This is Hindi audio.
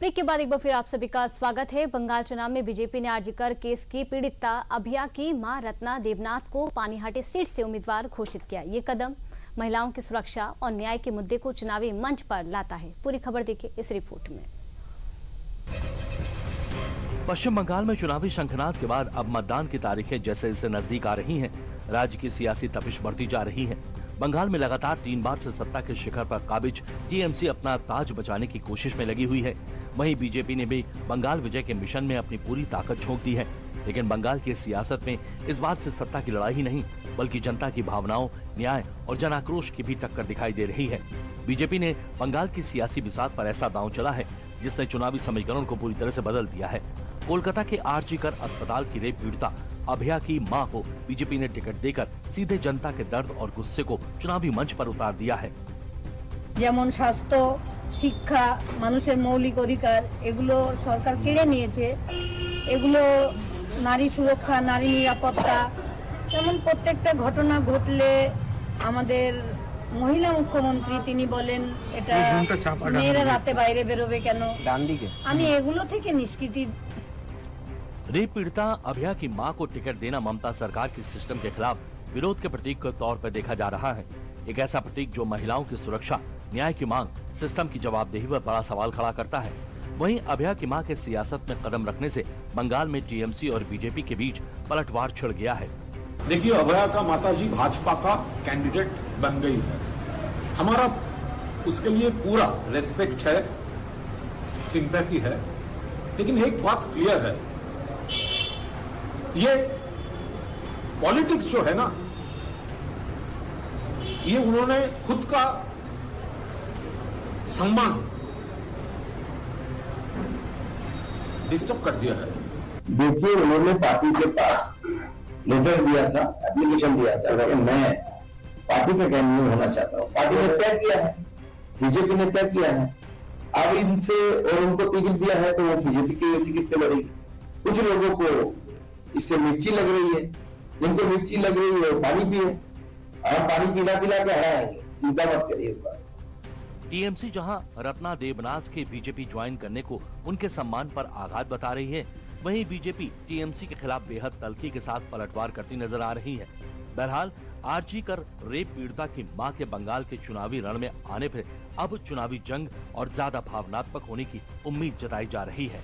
ब्रेक के बाद एक बार फिर आप सभी का स्वागत है। बंगाल चुनाव में बीजेपी ने आरजीकर केस की पीड़िता अभया की मां रत्ना देवनाथ को पानीहाटी सीट से उम्मीदवार घोषित किया। ये कदम महिलाओं की सुरक्षा और न्याय के मुद्दे को चुनावी मंच पर लाता है। पूरी खबर देखिए इस रिपोर्ट में। पश्चिम बंगाल में चुनावी शंखनाद के बाद अब मतदान की तारीखें जैसे जैसे नजदीक आ रही हैं, राज्य की सियासी तपिश बढ़ती जा रही है। बंगाल में लगातार 3 बार से सत्ता के शिखर पर काबिज टीएमसी अपना ताज बचाने की कोशिश में लगी हुई है। वहीं बीजेपी ने भी बंगाल विजय के मिशन में अपनी पूरी ताकत झोंक दी है। लेकिन बंगाल की सियासत में इस बार से सत्ता की लड़ाई ही नहीं, बल्कि जनता की भावनाओं, न्याय और जन आक्रोश की भी टक्कर दिखाई दे रही है। बीजेपी ने बंगाल की सियासी बिसात पर ऐसा दांव चला है जिसने चुनावी समीकरण को पूरी तरह से बदल दिया है। कोलकाता के आरजीकर अस्पताल की रेप पीड़िता अभया की मां को बीजेपी ने टिकट देकर सीधे जनता के दर्द और गुस्से को चुनावी मंच पर उतार दिया है। যেমন স্বাস্থ্য, শিক্ষা, মানুষের মৌলিক অধিকার এগুলো সরকার কেড়ে নিয়েছে। এগুলো নারী সুরক্ষা, নারী নিরাপত্তা, যেমন প্রত্যেকটা ঘটনা ঘটলে আমাদের মহিলা মুখ্যমন্ত্রী তিনি বলেন এটা মেয়েরা রাতে বাইরে বেরোবে কেন, আমি এগুলো থেকে নিষ্কৃতি। रेप पीड़िता अभया की मां को टिकट देना ममता सरकार के सिस्टम के खिलाफ विरोध के प्रतीक के तौर पर देखा जा रहा है। एक ऐसा प्रतीक जो महिलाओं की सुरक्षा, न्याय की मांग, सिस्टम की जवाबदेही पर बड़ा सवाल खड़ा करता है। वहीं अभया की मां के सियासत में कदम रखने से बंगाल में टीएमसी और बीजेपी के बीच पलटवार छिड़ गया है। देखिए, अभया का माताजी भाजपा का कैंडिडेट बन गई है। हमारा उसके लिए पूरा रेस्पेक्ट है, सिंपैथी है, लेकिन एक बात क्लियर है, ये पॉलिटिक्स जो है ना, ये उन्होंने खुद का सम्मान डिस्टर्ब कर दिया है। देखिए, उन्होंने पार्टी के पास लेटर दिया था, एप्लीकेशन दिया था कि मैं पार्टी का कैंडिडेट होना चाहता हूं। पार्टी ने तय किया है, बीजेपी ने तय किया है। अब इनसे और उनको टिकट दिया है तो वो बीजेपी के टिकट से लड़ेगी। कुछ लोगों को इससे मिर्ची लग रही है, जिनको मिर्ची लग रही है वो पानी पिए, और पानी पिला पिला के हराएंगे। चिंता मत करिए इस बार। टीएमसी जहां रत्ना देवनाथ के बीजेपी ज्वाइन करने को उनके सम्मान पर आघात बता रही है, वहीं बीजेपी टीएमसी के खिलाफ बेहद तल्खी के साथ पलटवार करती नजर आ रही है। बहरहाल आरजीकर रेप पीड़िता की मां के बंगाल के चुनावी रण में आने पर अब चुनावी जंग और ज्यादा भावनात्मक होने की उम्मीद जताई जा रही है।